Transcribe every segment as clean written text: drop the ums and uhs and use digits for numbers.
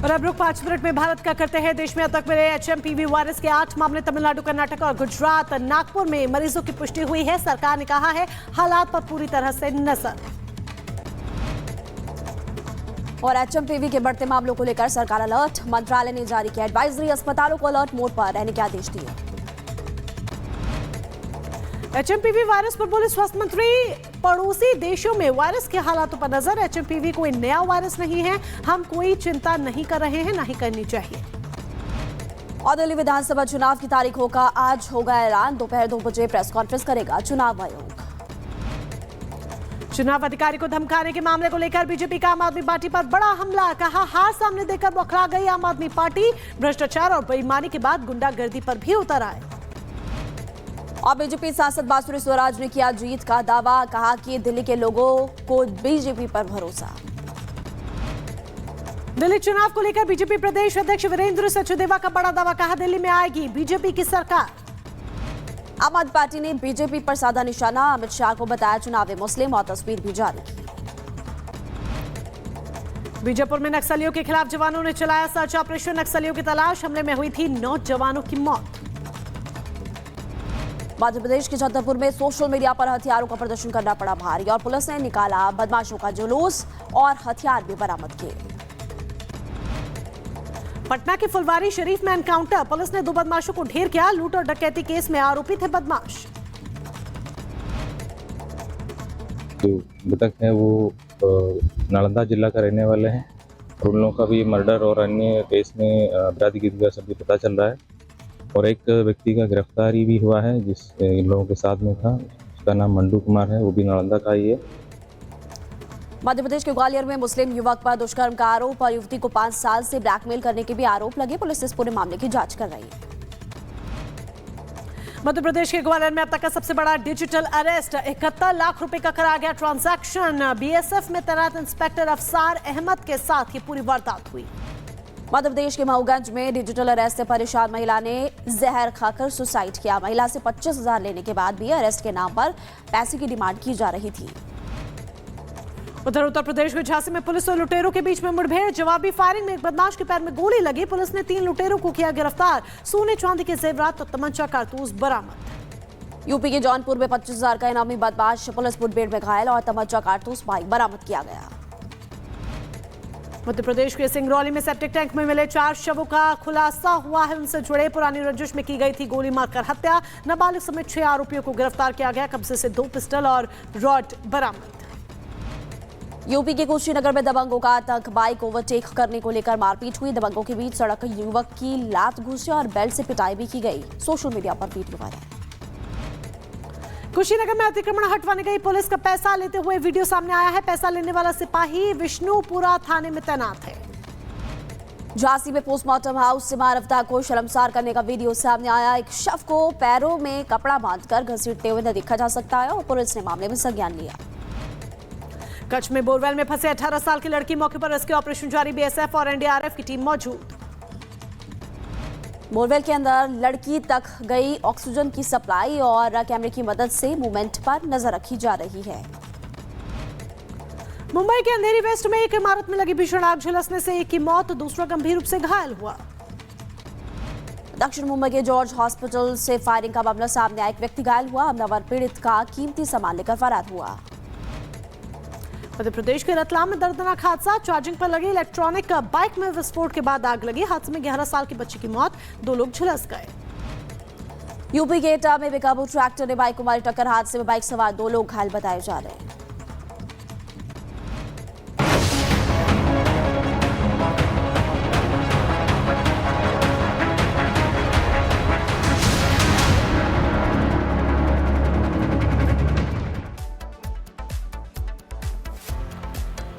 और अब रुक 5 मिनट में भारत का करते हैं। देश में अब तक मिले एचएमपीवी वायरस के 8 मामले। तमिलनाडु, कर्नाटक और गुजरात, नागपुर में मरीजों की पुष्टि हुई है। सरकार ने कहा है हालात पर पूरी तरह से नजर। और एचएमपीवी के बढ़ते मामलों को लेकर सरकार अलर्ट। मंत्रालय ने जारी किया एडवाइजरी। अस्पतालों को अलर्ट मोड पर रहने के आदेश दिए। एचएमपीवी वायरस पर बोले स्वास्थ्य मंत्री, पड़ोसी देशों में वायरस के हालातों पर नजर। एचएमपीवी कोई नया वायरस नहीं है, हम कोई चिंता नहीं कर रहे हैं, नहीं करनी चाहिए। और दिल्ली विधानसभा चुनाव की तारीखों का आज होगा ऐलान। दोपहर 2 बजे प्रेस कॉन्फ्रेंस करेगा चुनाव आयोग। चुनाव अधिकारी को धमकाने के मामले को लेकर बीजेपी का आम आदमी पार्टी पर बड़ा हमला। कहा हार सामने देकर बौखला गई आम आदमी पार्टी। भ्रष्टाचार और बेईमानी के बाद गुंडागर्दी पर भी उतर आए। और बीजेपी सांसद बांसुरी स्वराज ने किया जीत का दावा। कहा कि दिल्ली के लोगों को बीजेपी पर भरोसा। दिल्ली चुनाव को लेकर बीजेपी प्रदेश अध्यक्ष वीरेंद्र सचदेवा का बड़ा दावा। कहा दिल्ली में आएगी बीजेपी की सरकार। आम आदमी पार्टी ने बीजेपी पर साधा निशाना। अमित शाह को बताया चुनावी मुस्लिम और तस्वीर भी जारी की। बीजापुर में नक्सलियों के खिलाफ जवानों ने चलाया सर्च ऑपरेशन। नक्सलियों की तलाश। हमले में हुई थी 9 जवानों की मौत। मध्य प्रदेश के छतरपुर में सोशल मीडिया पर हथियारों का प्रदर्शन करना पड़ा भारी और पुलिस ने निकाला बदमाशों का जुलूस और हथियार भी बरामद किए। पटना के फुलवारी शरीफ में एनकाउंटर। पुलिस ने 2 बदमाशों को ढेर किया। लूट और डकैती केस में आरोपी थे बदमाश। जो मृतक हैं वो नालंदा जिला का रहने वाले हैं और उन लोगों का भी मर्डर और अन्य केस में अपराधी की सभी पता चल रहा है। और एक व्यक्ति का गिरफ्तारी भी हुआ है जिस इन लोगों के साथ में था। उसका नाम मंडू कुमार है, वो भी नालंदा का ही है। मध्य प्रदेश के ग्वालियर में मुस्लिम युवक पर दुष्कर्म का आरोप और युवती को 5 साल से ब्लैकमेल करने के भी आरोप लगे। पुलिस इस पूरे मामले की जांच कर रही है। मध्य प्रदेश के ग्वालियर में अब तक का सबसे बड़ा डिजिटल अरेस्ट। 71 लाख रुपए का करा गया ट्रांजैक्शन। बीएसएफ में तैनात इंस्पेक्टर अफसार अहमद के साथ ये पूरी वारदात हुई। मध्य प्रदेश के महूगंज में डिजिटल अरेस्ट से परेशान महिला ने जहर खाकर सुसाइड किया। महिला से 25,000 लेने के बाद भी अरेस्ट के नाम पर पैसे की डिमांड की जा रही थी। उधर उत्तर प्रदेश में झांसी में पुलिस और लुटेरों के बीच में मुठभेड़। जवाबी फायरिंग में एक बदमाश के पैर में गोली लगी। पुलिस ने 3 लुटेरों को किया गिरफ्तार। सोने चांदी के जेवरात और तमंचा कारतूस बरामद। यूपी के जौनपुर में 25,000 का इनामी बदमाश पुलिस मुठभेड़ में घायल और तमंचा कारतूस बाइक बरामद किया गया। मध्य प्रदेश के सिंगरौली में सेप्टिक टैंक में मिले 4 शवों का खुलासा हुआ है। उनसे जुड़े पुरानी रंजिश में की गई थी गोली मारकर हत्या। नाबालिग समेत 6 आरोपियों को गिरफ्तार किया गया। कब्जे से 2 पिस्टल और रॉड बरामद। यूपी के कुशीनगर में दबंगों का आतंक। बाइक ओवरटेक करने को लेकर मारपीट हुई। दबंगों के बीच सड़क युवक की लात घुसी और बेल्ट से पिटाई भी की गई। सोशल मीडिया पर वीडियो वायरल। कुशीनगर में अतिक्रमण हटवाने गई पुलिस का पैसा लेते हुए वीडियो सामने आया है। पैसा लेने वाला सिपाही विष्णुपुरा थाने में तैनात है। झांसी में पोस्टमार्टम हाउस से मानवता को शर्मसार करने का वीडियो सामने आया। एक शव को पैरों में कपड़ा बांधकर घसीटते हुए देखा जा सकता है और पुलिस ने मामले में संज्ञान लिया। कच्छ में बोरवेल में फंसे 18 साल की लड़की। मौके पर रेस्क्यू ऑपरेशन जारी। बीएसएफ और एनडीआरएफ की टीम मौजूद। बोरवेल के अंदर लड़की तक गई ऑक्सीजन की सप्लाई और कैमरे की मदद से मूवमेंट पर नजर रखी जा रही है। मुंबई के अंधेरी वेस्ट में एक इमारत में लगी भीषण आग झुलसने से एक की मौत, दूसरा गंभीर रूप से घायल हुआ। दक्षिण मुंबई के जॉर्ज हॉस्पिटल से फायरिंग का मामला सामने आया। एक व्यक्ति घायल हुआ। हमलावर पीड़ित का कीमती सामान लेकर फरार हुआ। मध्य प्रदेश के रतलाम में दर्दनाक हादसा। चार्जिंग पर लगी इलेक्ट्रॉनिक बाइक में विस्फोट के बाद आग लगी। हादसे में 11 साल की बच्ची की मौत, 2 लोग झुलस गए। यूपी के एटा में बेकाबू ट्रैक्टर ने बाइक को मारी टक्कर। हादसे में बाइक सवार 2 लोग घायल बताए जा रहे हैं।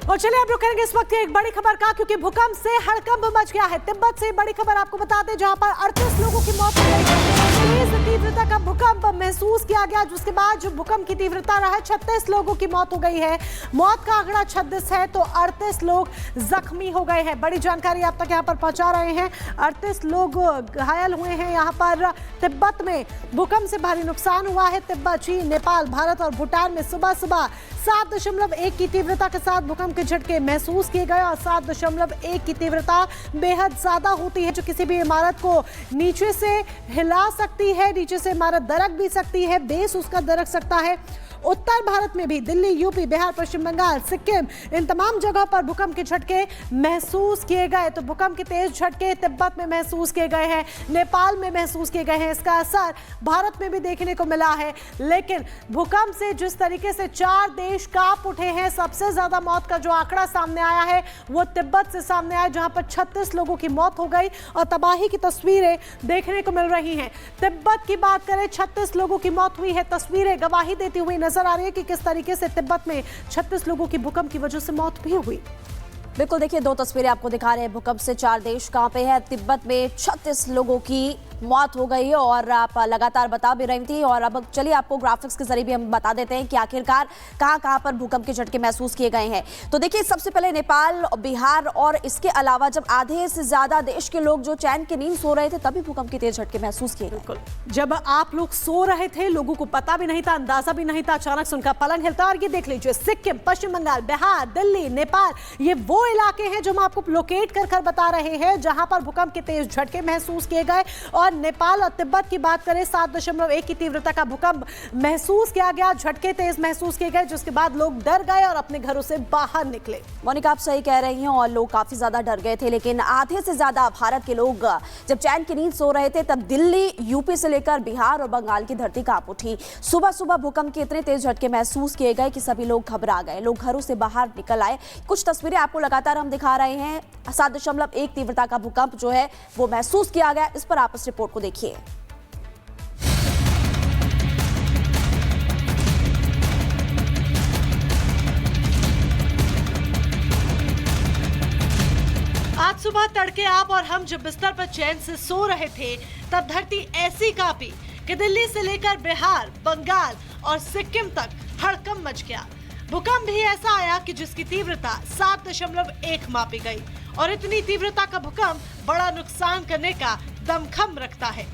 और चलिए अब रुक करेंगे इस वक्त एक बड़ी खबर का, क्योंकि भूकंप से हड़कंप मच गया है। तिब्बत से बड़ी खबर आपको बता दें, जहां पर 38 लोगों की मौत हो गई। तेज तीव्रता का भूकंप महसूस किया गया, जिसके बाद जो भूकंप की तीव्रता रहा, 36 लोगों की मौत हो गई है। मौत का आंकड़ा 36 है तो 38 लोग जख्मी हो गए हैं। बड़ी जानकारी आप तक यहाँ पर पहुंचा रहे हैं। 38 लोग घायल हुए हैं। यहाँ पर तिब्बत में भूकंप से भारी नुकसान हुआ है। तिब्बत, चीन, नेपाल, भारत और भूटान में सुबह सुबह 7.1 की तीव्रता के साथ भूकंप के झटके महसूस किए गए और 7.1 की तीव्रता बेहद ज्यादा होती है, जो किसी भी इमारत को नीचे से हिला सकती है, नीचे से इमारत दरक भी सकती है, बेस उसका दरक सकता है। उत्तर भारत में भी दिल्ली, यूपी, बिहार, पश्चिम बंगाल, सिक्किम, इन तमाम जगहों पर भूकंप के झटके महसूस किए गए। तो भूकंप के तेज झटके तिब्बत में महसूस किए गए हैं, नेपाल में महसूस किए गए हैं। इसका असर भारत में भी देखने को मिला है। लेकिन भूकंप से जिस तरीके से 4 देश कांप उठे हैं, सबसे ज्यादा मौत का जो आंकड़ा सामने आया है वो तिब्बत से सामने आया, जहां पर 36 लोगों की मौत हो गई और तबाही की तस्वीरें देखने को मिल रही हैं। तिब्बत की बात करें, 36 लोगों की मौत हुई है। तस्वीरें गवाही देती हुई नजर आ रही है कि किस तरीके से तिब्बत में 36 लोगों की भूकंप की वजह से मौत भी हुई। बिल्कुल, देखिए 2 तस्वीरें आपको दिखा रहे हैं। भूकंप से 4 देश कांपे हैं। तिब्बत में 36 लोगों की मौत हो गई है और आप लगातार बता भी रही थी। और अब चलिए आपको ग्राफिक्स के जरिए भी हम बता देते हैं कि आखिरकार कहां पर भूकंप के झटके महसूस किए गए हैं। तो देखिए, सबसे पहले नेपाल, बिहार और इसके अलावा जब आधे से ज्यादा देश के लोग जो चैन की नींद सो रहे थे, तभी भूकंप के तेज झटके महसूस किए। बिल्कुल, जब आप लोग सो रहे थे, लोगों को पता भी नहीं था, अंदाजा भी नहीं था, अचानक से उनका पलंग हिलता। और ये देख लीजिए, सिक्किम, पश्चिम बंगाल, बिहार, दिल्ली, नेपाल, ये वो इलाके हैं जो हम आपको लोकेट कर बता रहे हैं, जहां पर भूकंप के तेज झटके महसूस किए गए। और नेपाल और तिब्बत की बात करें, 7.1 की तीव्रता का भूकंप महसूस किया गया, झटके तेज महसूस किए गए, जिसके बाद लोग डर गए और अपने घरों से बाहर निकले। मोनिका, आप सही कह रही हैं और लोग काफी ज्यादा डर गए थे। लेकिन आधे से ज्यादा भारत के लोग जब चैन की नींद सो रहे थे, तब दिल्ली, यूपी से लेकर बिहार और बंगाल की धरती कांप उठी। सुबह सुबह भूकंप के इतने तेज झटके महसूस किए गए कि सभी लोग घबरा गए, लोग घरों से बाहर निकल आए। कुछ तस्वीरें आपको लगातार हम दिखा रहे हैं। 7.1 तीव्रता का भूकंप जो है वो महसूस किया गया। इस पर आप इस रिपोर्ट को देखिए। आज सुबह तड़के आप और हम जब बिस्तर पर चैन से सो रहे थे, तब धरती ऐसी कांपी कि दिल्ली से लेकर बिहार, बंगाल और सिक्किम तक हड़कंप मच गया। भूकंप भी ऐसा आया कि जिसकी तीव्रता 7.1 मापी गई। और इतनी तीव्रता का भूकंप बड़ा नुकसान करने का दमखम रखता है।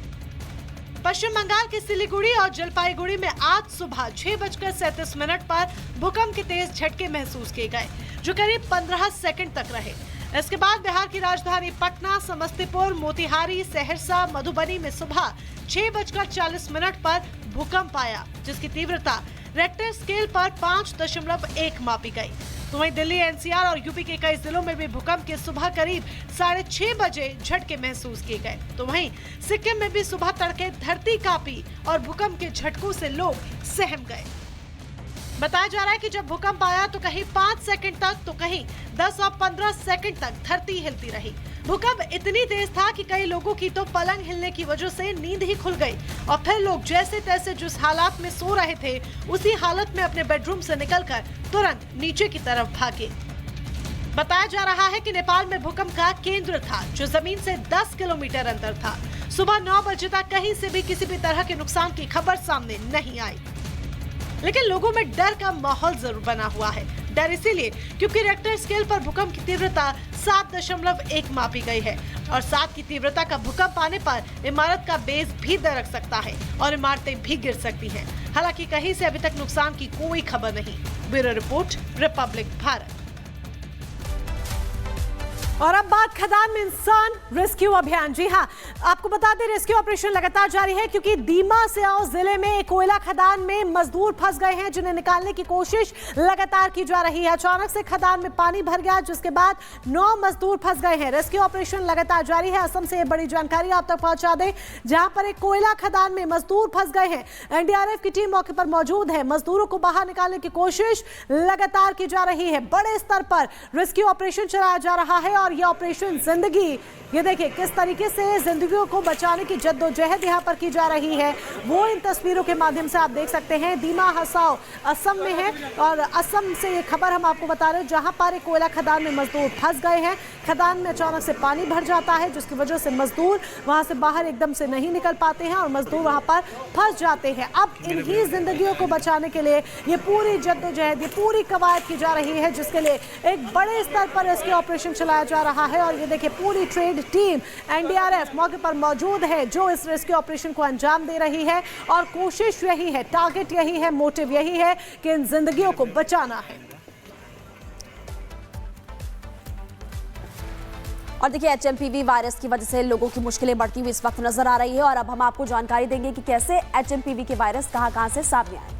पश्चिम बंगाल के सिलीगुड़ी और जलपाईगुड़ी में आज सुबह 6:37 पर भूकंप के तेज झटके महसूस किए गए, जो करीब 15 सेकंड तक रहे। इसके बाद बिहार की राजधानी पटना, समस्तीपुर, मोतिहारी, सहरसा, मधुबनी में सुबह 6:40 पर भूकंप आया, जिसकी तीव्रता रेक्टर स्केल पर 5.1 मापी गई। तो वहीं दिल्ली, एनसीआर और यूपी के कई जिलों में भी भूकंप के सुबह करीब 6:30 बजे झटके महसूस किए गए। तो वहीं सिक्किम में भी सुबह तड़के धरती कांपी और भूकंप के झटकों से लोग सहम गए। बताया जा रहा है कि जब भूकंप आया तो कहीं 5 सेकंड तक, तो कहीं 10 और 15 सेकंड तक धरती हिलती रही। भूकंप इतनी तेज था कि कई लोगों की तो पलंग हिलने की वजह से नींद ही खुल गई और फिर लोग जैसे तैसे जिस हालात में सो रहे थे, उसी हालत में अपने बेडरूम से निकलकर तुरंत नीचे की तरफ भागे। बताया जा रहा है कि नेपाल में भूकंप का केंद्र था, जो जमीन से 10 किलोमीटर अंदर था। सुबह 9 बजे तक कहीं से भी किसी भी तरह के नुकसान की खबर सामने नहीं आई, लेकिन लोगों में डर का माहौल जरूर बना हुआ है। डर इसीलिए क्योंकि रेक्टर स्केल पर भूकंप की तीव्रता 7.1 मापी गई है और 7 की तीव्रता का भूकंप आने पर इमारत का बेस भी दरक सकता है और इमारतें भी गिर सकती हैं। हालांकि कहीं से अभी तक नुकसान की कोई खबर नहीं। Bureau report, Republic Bharat. और अब बात खदान में इंसान रेस्क्यू अभियान। जी हाँ, आपको बता दें, रेस्क्यू ऑपरेशन लगातार जारी है क्योंकि दीमा सियाओ जिले में एक कोयला खदान में मजदूर फंस गए हैं, जिन्हें निकालने की कोशिश लगातार की जा रही है। अचानक से खदान में पानी भर गया, जिसके बाद 9 मजदूर फंस गए हैं। रेस्क्यू ऑपरेशन लगातार जारी है। असम से ये बड़ी जानकारी आप तक पहुंचा दें, जहां पर एक कोयला खदान में मजदूर फंस गए हैं। एनडीआरएफ की टीम मौके पर मौजूद है। मजदूरों को बाहर निकालने की कोशिश लगातार की जा रही है। बड़े स्तर पर रेस्क्यू ऑपरेशन चलाया जा रहा है और यह ऑपरेशन जिंदगी ये देखिए किस तरीके से जिंदगियों को बचाने की जद्दोजहद यहाँ पर की जा रही है, वो इन तस्वीरों के माध्यम से आप देख सकते हैं। दीमा हसाओ असम में है और असम से ये खबर हम आपको बता रहे हैं, जहां पर एक कोयला खदान में मजदूर फंस गए हैं। खदान में अचानक से पानी भर जाता है, जिसकी वजह से मजदूर वहां से बाहर एकदम से नहीं निकल पाते हैं और मजदूर वहां पर फंस जाते हैं। अब इन्हीं जिंदगियों को बचाने के लिए ये पूरी जद्दोजहद, ये पूरी कवायद की जा रही है, जिसके लिए एक बड़े स्तर पर रेस्क्यू ऑपरेशन चलाया जा रहा है। और ये देखिए पूरी ट्रेंड टीम एनडीआरएफ मौके पर मौजूद है, जो इस रेस्क्यू ऑपरेशन को अंजाम दे रही है। और कोशिश यही है, टारगेट यही है, मोटिव यही है कि इन जिंदगियों को बचाना है। और देखिए एचएमपीवी वायरस की वजह से लोगों की मुश्किलें बढ़ती हुई इस वक्त नजर आ रही है और अब हम आपको जानकारी देंगे कि कैसे एचएमपीवी के वायरस कहां से सामने आए।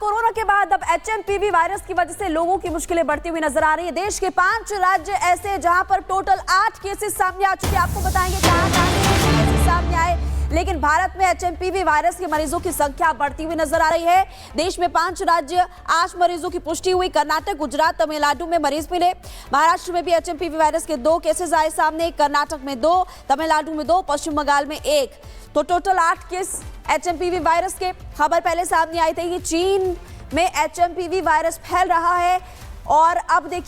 कोरोना के बाद अब एचएमपीवी वायरस की वजह से लोगों की मुश्किलें बढ़ती हुई नजर आ रही है। देश के 5 राज्य ऐसे हैं जहां पर टोटल 8 केसेस सामने आ चुके हैं। आपको बताएंगे कहां से केसेस सामने आए, लेकिन भारत में एचएमपीवी वायरस के मरीजों की संख्या बढ़ती हुई नजर आ रही है। देश में 5 राज्य 8 मरीजों की पुष्टि हुई। कर्नाटक, गुजरात, तमिलनाडु में मरीज मिले। महाराष्ट्र में भी एचएमपीवी वायरस के 2 केसेस आए सामने। कर्नाटक में 2, तमिलनाडु में 2, पश्चिम बंगाल में 1। तो टोटल 8 केस एचएमपीवी वायरस के। खबर पहले सामने आई थी कि चीन में एचएमपीवी वायरस फैल रहा है और अब देखिए